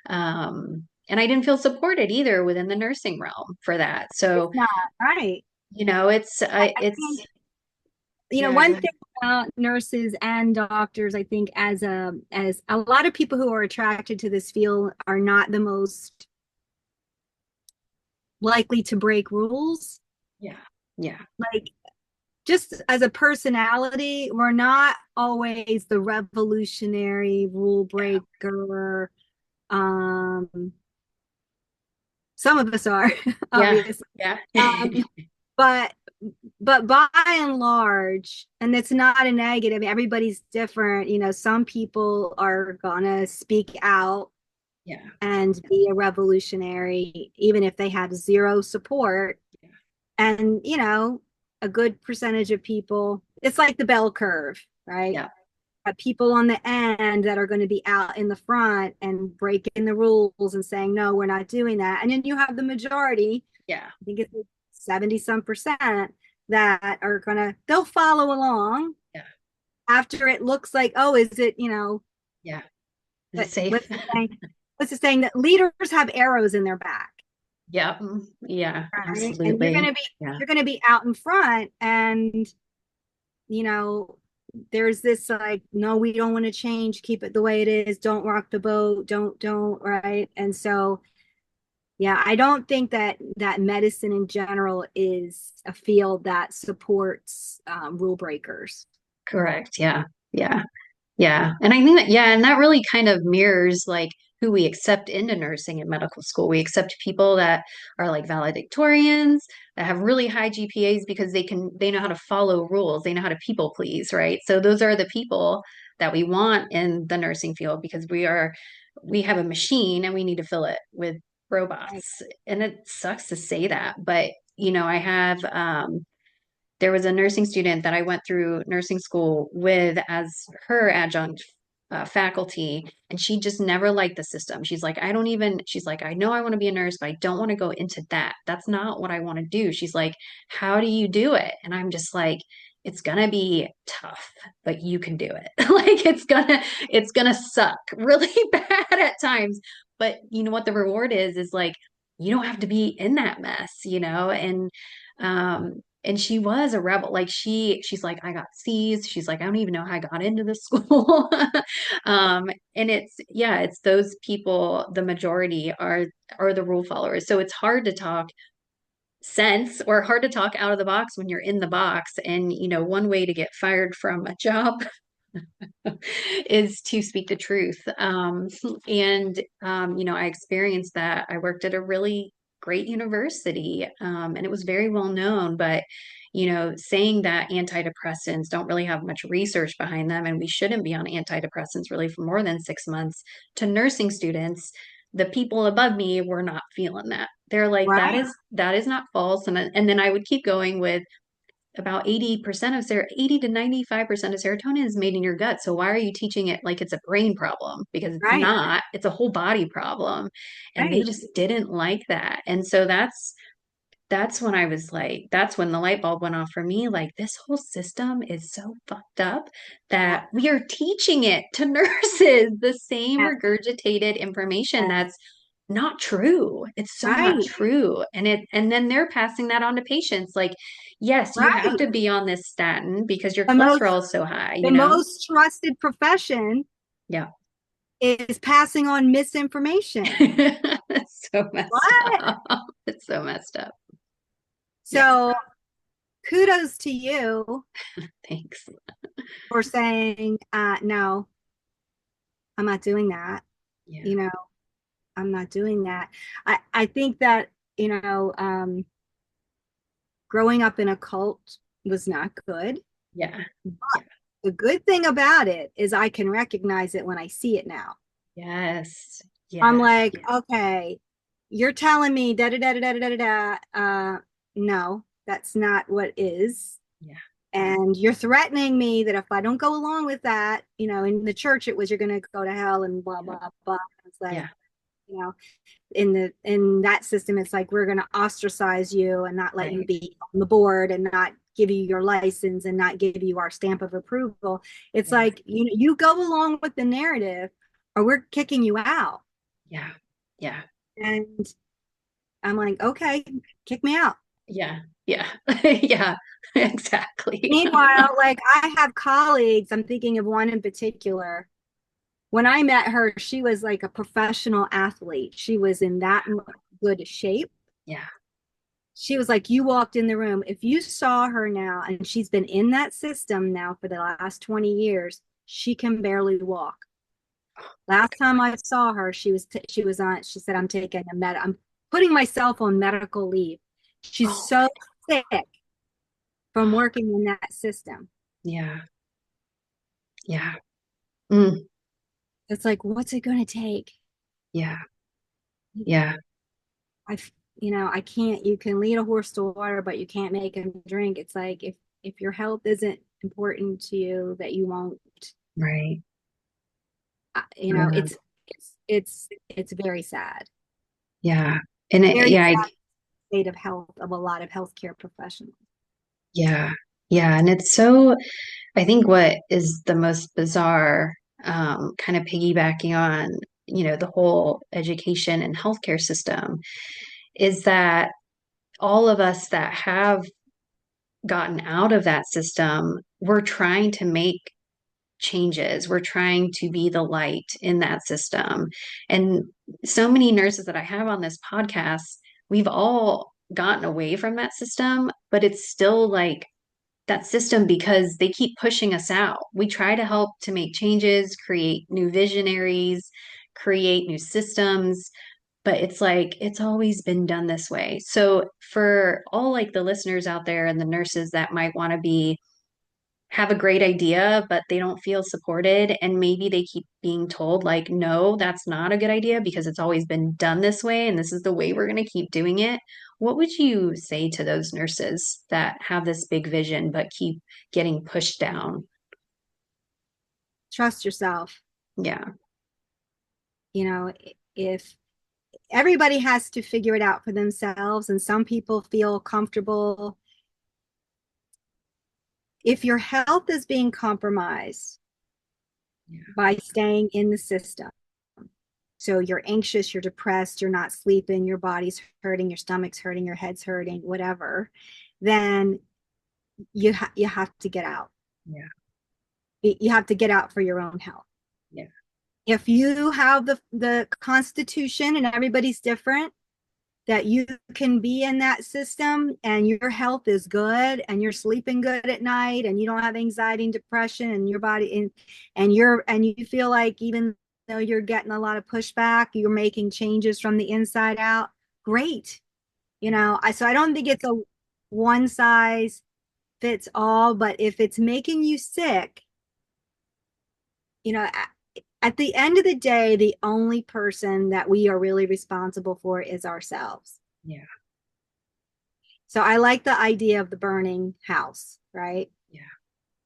S1: And I didn't feel supported either within the nursing realm for that.
S2: It's
S1: So,
S2: not right. I
S1: it's,
S2: think,
S1: yeah,
S2: one
S1: go
S2: thing about nurses and doctors, I think as a lot of people who are attracted to this field are not the most likely to break rules.
S1: yeah, yeah,
S2: Like, just as a personality, we're not always the revolutionary rule
S1: yeah,
S2: breaker. Um, some of us are,
S1: yeah,
S2: obviously.
S1: yeah,
S2: Um, but by and large, and it's not a negative, everybody's different. Some people are gonna speak out
S1: yeah,
S2: and be a revolutionary, even if they have zero support. And a good percentage of people, it's like the bell curve, right?
S1: yeah,
S2: People on the end that are going to be out in the front and breaking the rules and saying, no, we're not doing that. And then you have the majority,
S1: yeah,
S2: I think it's 70 some percent, that are going to, they'll follow along
S1: yeah,
S2: after it looks like, oh, is it,
S1: yeah. Is it safe?
S2: what's the saying? What's the saying that leaders have arrows in their back,
S1: Yeah, yeah,
S2: right? And
S1: absolutely. Yeah,
S2: you're going to be out in front, and you know, there's this like, no, we don't want to change, keep it the way it is, don't rock the boat, don't, right? And so, yeah, I don't think that medicine in general is a field that supports rule breakers.
S1: correct. Yeah, yeah. Yeah. And I think that, yeah, and that really kind of mirrors like who we accept into nursing and medical school. We accept people that are like valedictorians, that have really high GPAs because they know how to follow rules, they know how to people please, right? So those are the people that we want in the nursing field because we have a machine and we need to fill it with
S2: Right,
S1: robots. And it sucks to say that, but I have there was a nursing student that I went through nursing school with as her adjunct faculty, and she just never liked the system. She's like, I know I want to be a nurse, but I don't want to go into that. That's not what I want to do. She's like, how do you do it? And I'm just like, it's gonna be tough, but you can do it. Like it's gonna suck really bad at times. But you know what the reward is like you don't have to be in that mess. And she was a rebel. Like she's like, I got C's. She's like, I don't even know how I got into this school. And it's those people, the majority are the rule followers. So it's hard to talk sense or hard to talk out of the box when you're in the box. And one way to get fired from a job is to speak the truth. I experienced that. I worked at a really great university, and it was very well known, but saying that antidepressants don't really have much research behind them, and we shouldn't be on antidepressants really for more than 6 months to nursing students, the people above me were not feeling that. They're like,
S2: right,
S1: that is not false. And then I would keep going with about 80 to 95% of serotonin is made in your gut. So why are you teaching it like it's a brain problem? Because it's
S2: right,
S1: not, it's a whole body problem. And they
S2: right.
S1: just didn't like that. And so that's when I was like, that's when the light bulb went off for me. Like, this whole system is so fucked up
S2: Yeah,
S1: that we are teaching it to nurses, the same
S2: yeah,
S1: regurgitated information
S2: yeah.
S1: that's not true. It's so not
S2: Right,
S1: true. And then they're passing that on to patients. Like, yes, you have
S2: right.
S1: to be on this statin because your
S2: The most
S1: cholesterol is so high,
S2: the most trusted profession
S1: Yeah.
S2: is passing on misinformation.
S1: It's so messed
S2: What?
S1: up. It's so messed up. Yeah.
S2: So kudos to you
S1: Thanks.
S2: for saying, no, I'm not doing that.
S1: Yeah.
S2: You know, I'm not doing that. I think that, growing up in a cult was not good.
S1: Yeah. Yeah.
S2: The good thing about it is I can recognize it when I see it now.
S1: Yes.
S2: I'm
S1: Yes.
S2: like, okay, you're telling me da da da da da da da da. No, that's not what is.
S1: Yeah.
S2: And you're threatening me that if I don't go along with that, in the church it was you're going to go to hell and blah
S1: Yeah.
S2: blah blah. It's like,
S1: Yeah.
S2: You know, in that system, it's like we're going to ostracize you and not let you
S1: Right.
S2: be on the board and not give you your license and not give you our stamp of approval. It's
S1: Yeah.
S2: like you go along with the narrative or we're kicking you out.
S1: Yeah. Yeah.
S2: And I'm like, okay, kick me out.
S1: Yeah. Yeah. Yeah. Exactly.
S2: Meanwhile, like I have colleagues, I'm thinking of one in particular. When I met her, she was like a professional athlete. She was in that good shape.
S1: Yeah.
S2: She was like, you walked in the room. If you saw her now, and she's been in that system now for the last 20 years, she can barely walk. Last time I saw her, she was on, she said, I'm putting myself on medical leave. She's
S1: Oh,
S2: so sick from working in that system.
S1: yeah. Yeah. Mm,
S2: It's like, what's it going to take?
S1: yeah. Yeah.
S2: I, I can't, you can lead a horse to water, but you can't make him drink. It's like, if your health isn't important to you, that you won't,
S1: Right.
S2: you know,
S1: Yeah.
S2: it's very sad.
S1: Yeah. And
S2: Very
S1: yeah,
S2: sad state of health of a lot of healthcare professionals.
S1: yeah. Yeah. And it's so, I think what is the most bizarre, kind of piggybacking on, the whole education and healthcare system is that all of us that have gotten out of that system, we're trying to make changes. We're trying to be the light in that system. And so many nurses that I have on this podcast, we've all gotten away from that system, but it's still like that system because they keep pushing us out. We try to help to make changes, create new visionaries, create new systems, but it's like it's always been done this way. So for all like the listeners out there and the nurses that might want to be have a great idea, but they don't feel supported. And maybe they keep being told, like, no, that's not a good idea because it's always been done this way. And this is the way we're going to keep doing it. What would you say to those nurses that have this big vision, but keep getting pushed down?
S2: Trust yourself.
S1: Yeah.
S2: You know, if everybody has to figure it out for themselves, and some people feel comfortable. If your health is being compromised
S1: Yeah.
S2: by staying in the system, so you're anxious, you're depressed, you're not sleeping, your body's hurting, your stomach's hurting, your head's hurting, whatever, then you have to get out.
S1: Yeah.
S2: You have to get out for your own health.
S1: Yeah.
S2: If you have the constitution, and everybody's different, that you can be in that system and your health is good and you're sleeping good at night and you don't have anxiety and depression and your body and you feel like even though you're getting a lot of pushback, you're making changes from the inside out, great. So I don't think it's a one size fits all, but if it's making you sick, you know at the end of the day, the only person that we are really responsible for is ourselves.
S1: Yeah.
S2: So I like the idea of the burning house, right?
S1: Yeah.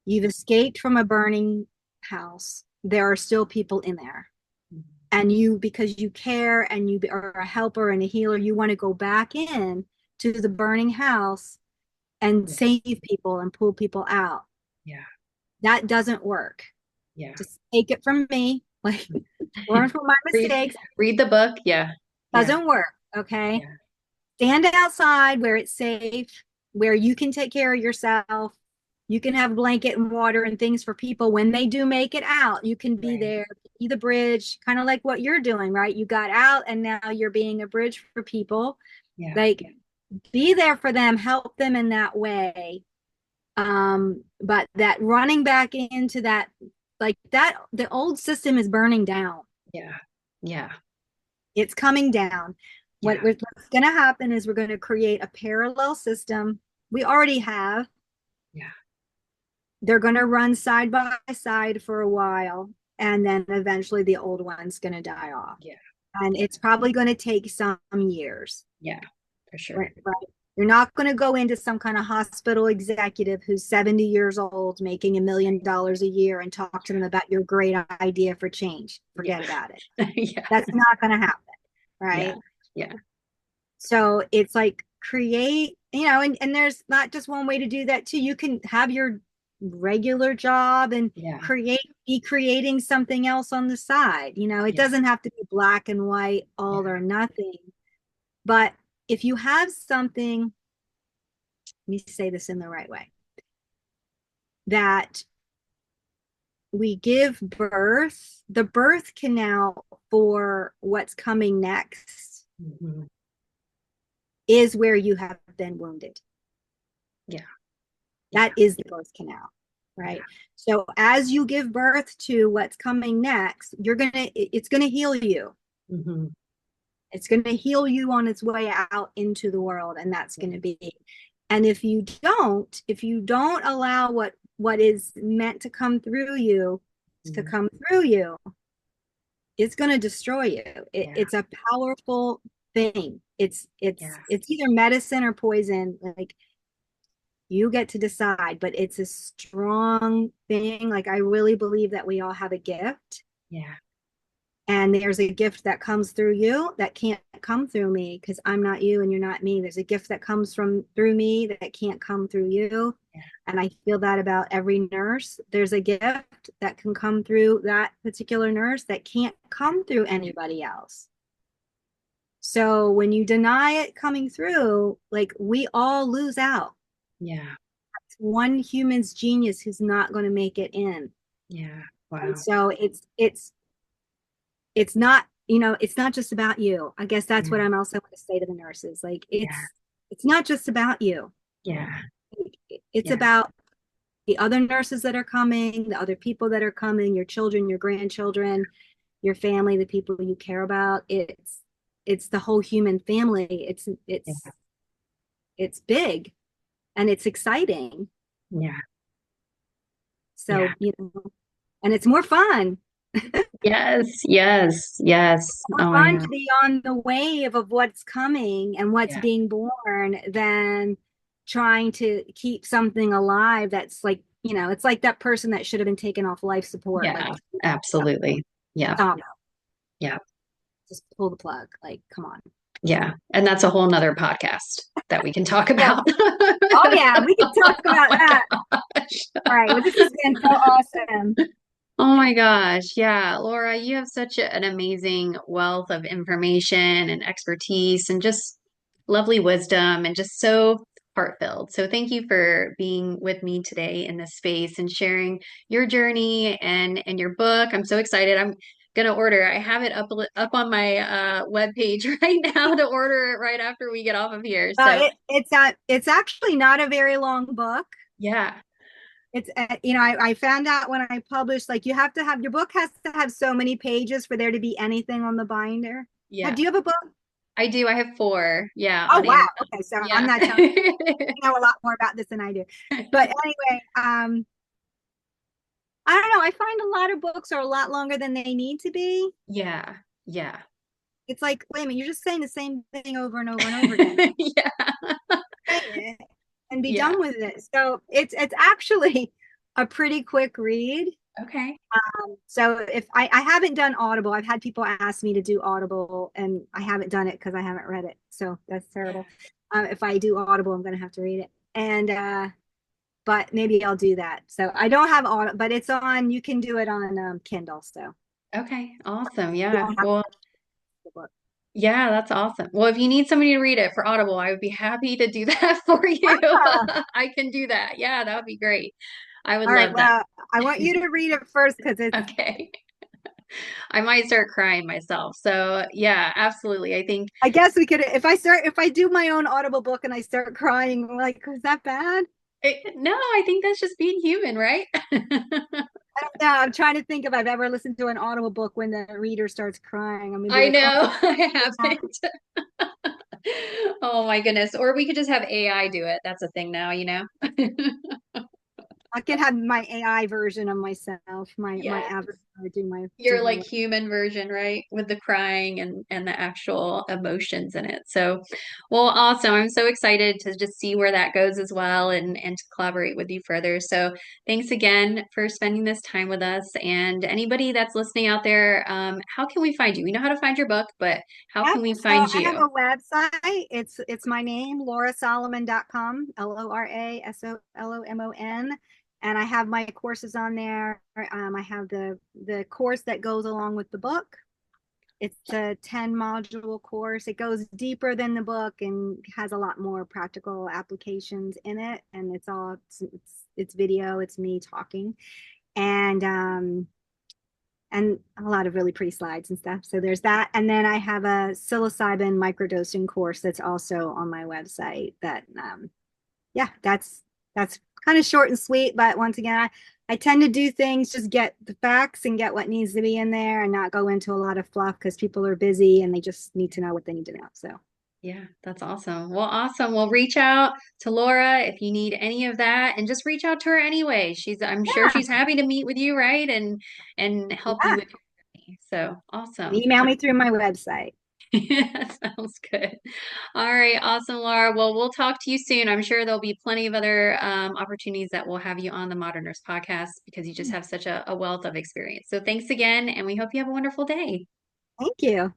S2: You've escaped from a burning house. There are still people in there.
S1: Mhm.
S2: And you, because you care and you are a helper and a healer, you want to go back in to the burning house and
S1: Yeah.
S2: save people and pull people out.
S1: Yeah.
S2: That doesn't work.
S1: Yeah.
S2: Just take it from me. Like, learn from my
S1: read
S2: mistakes.
S1: read the book. Yeah. Yeah.
S2: Doesn't work. Okay.
S1: Yeah.
S2: Stand outside where it's safe, where you can take care of yourself. You can have blanket and water and things for people when they do make it out. You can be
S1: Right.
S2: there, be the bridge, kind of like what you're doing, right? You got out and now you're being a bridge for people.
S1: Yeah.
S2: Like, be there for them, help them in that way. But that running back into that, like that, the old system is burning down.
S1: Yeah. Yeah.
S2: It's coming down.
S1: Yeah.
S2: What's going to happen is we're going to create a parallel system. We already have.
S1: Yeah.
S2: They're going to run side by side for a while, and then eventually the old one's going to die off.
S1: Yeah.
S2: And
S1: Yeah.
S2: it's probably going to take some years.
S1: Yeah. For sure.
S2: Right? You're not going to go into some kind of hospital executive who's 70 years old making $1 million a year and talk to them about your great idea for change.
S1: Yeah.
S2: Forget about it.
S1: Yeah.
S2: That's not going to happen.
S1: Yeah.
S2: right?
S1: Yeah.
S2: So it's like create, and there's not just one way to do that too. You can have your regular job and
S1: Yeah.
S2: be creating something else on the side. It
S1: Yeah.
S2: doesn't have to be black and white, all or
S1: Yeah.
S2: nothing. But if you have something, let me say this in the right way, that we give birth, the birth canal for what's coming next
S1: Hmm.
S2: is where you have been wounded.
S1: Yeah.
S2: That
S1: Yeah.
S2: is the birth canal,
S1: Yeah.
S2: right? So as you give birth to what's coming next, it's gonna heal you.
S1: Hmm.
S2: It's gonna heal you on its way out into the world, and that's
S1: Yeah.
S2: gonna be. And if you don't allow what is meant to come through you to
S1: Mhm.
S2: come through you, it's gonna destroy you.
S1: Yeah.
S2: It's a powerful thing. It's it's
S1: Yeah.
S2: it's either medicine or poison. Like you get to decide, but it's a strong thing. Like I really believe that we all have a gift,
S1: Yeah.
S2: and there's a gift that comes through you that can't come through me because I'm not you and you're not me. There's a gift that comes from through me that can't come through you.
S1: Yeah.
S2: And I feel that about every nurse. There's a gift that can come through that particular nurse that can't come through anybody else. So when you deny it coming through, like we all lose out.
S1: Yeah.
S2: It's one human's genius who's not going to make it in.
S1: Yeah.
S2: And
S1: Wow.
S2: so it's not just about you. I guess that's what
S1: Yeah.
S2: I'm also going to say to the nurses. Like
S1: Yeah.
S2: it's not just about you.
S1: Yeah.
S2: It's
S1: Yeah.
S2: about the other nurses that are coming, the other people that are coming, your children, your grandchildren, your family, the people you care about. It's the whole human family. It's
S1: Yeah.
S2: it's it's big and it's exciting.
S1: Yeah. Yeah.
S2: So, and it's more fun.
S1: Yes. Yes. Yes.
S2: More
S1: Oh my
S2: fun
S1: God.
S2: to be on the wave of what's coming and what's
S1: Yeah.
S2: being born than trying to keep something alive that's like, it's like that person that should have been taken off life support. Like,
S1: Yeah. Absolutely. Yeah.
S2: stop,
S1: Yeah.
S2: just pull the plug. Like, come on.
S1: Yeah. And that's a whole nother podcast that we can talk
S2: Yeah.
S1: about.
S2: Oh, yeah. We can talk about that. All right. Well, this has been so awesome.
S1: Oh my gosh. Yeah. Laura, you have such an amazing wealth of information and expertise and just lovely wisdom and just so heartfelt. So thank you for being with me today in this space and sharing your journey and your book. I'm so excited. I'm gonna order. I have it up on my web page right now to order it right after we get off of here. So
S2: It's actually not a very long book.
S1: yeah.
S2: I found out when I published, like, you have to have your book has to have so many pages for there to be anything on the binder.
S1: Yeah.
S2: Do you have a book?
S1: I do. I have four. Yeah,
S2: Oh,
S1: on
S2: wow.
S1: Amazon.
S2: Okay, so I'm
S1: Yeah.
S2: not telling you know a lot more about this than I do. But anyway, I don't know. I find a lot of books are a lot longer than they need to be.
S1: Yeah. Yeah.
S2: It's like, wait a minute, you're just saying the same thing over and over and over again.
S1: Yeah.
S2: Say it and be
S1: Yeah.
S2: done with it. So it's actually a pretty quick read.
S1: Okay.
S2: So if I haven't done Audible, I've had people ask me to do Audible, and I haven't done it because I haven't read it. So that's
S1: Yeah.
S2: terrible. If I do Audible, I'm going to have to read it. And but maybe I'll do that. So I don't have Audible, but it's on. You can do it on Kindle. So
S1: Okay. Awesome.
S2: you
S1: Yeah.
S2: don't have to
S1: Well,
S2: have the book.
S1: yeah, that's awesome. Well, if you need somebody to read it for Audible, I would be happy to do that for you.
S2: Ah,
S1: I can do that. Yeah, that would be great. I would
S2: all right.
S1: love that.
S2: Well, I want you to read it first because it's.
S1: Okay. I might start crying myself. So, yeah, absolutely. I think
S2: I guess we could if I do my own Audible book and I start crying, like, was that bad?
S1: no, I think that's just being human, right?
S2: I don't know. I'm trying to think if I've ever listened to an Audible book when the reader starts crying. I'm gonna be
S1: I
S2: like, oh,
S1: know. I
S2: yeah.
S1: haven't. Oh my goodness. Or we could just have AI do it. That's a thing now, you know?
S2: I can have my AI version of myself, my
S1: Yeah.
S2: avatar. do
S1: your
S2: my
S1: like
S2: work.
S1: human version, right? With the crying and the actual emotions in it. So, well, awesome. I'm so excited to just see where that goes as well and to collaborate with you further. So, thanks again for spending this time with us. And anybody that's listening out there, how can we find you? We know how to find your book, but how
S2: Yep.
S1: can we
S2: So
S1: find
S2: I have
S1: you?
S2: a website. It's my name, lorasolomon.com, LoraSolomon. And I have my courses on there. I have the course that goes along with the book. It's a 10 module course. It goes deeper than the book and has a lot more practical applications in it. And it's video, it's me talking. And and a lot of really pretty slides and stuff. So there's that. And then I have a psilocybin microdosing course that's also on my website that yeah, that's kind of short and sweet, but once again, I tend to do things, just get the facts and get what needs to be in there and not go into a lot of fluff because people are busy and they just need to know what they need to know. So
S1: Yeah, that's awesome. Well, awesome. Well, reach out to Laura if you need any of that and just reach out to her anyway. I'm sure
S2: yeah,
S1: she's happy to meet with you, right? And help you
S2: yeah.
S1: with your journey. So
S2: And
S1: awesome.
S2: email me through my website.
S1: Yeah, sounds good. All right, awesome, Laura. Well, we'll talk to you soon. I'm sure there'll be plenty of other opportunities that will have you on the Modern Nurse podcast because you just have such a wealth of experience. So thanks again, and we hope you have a wonderful day.
S2: Thank you.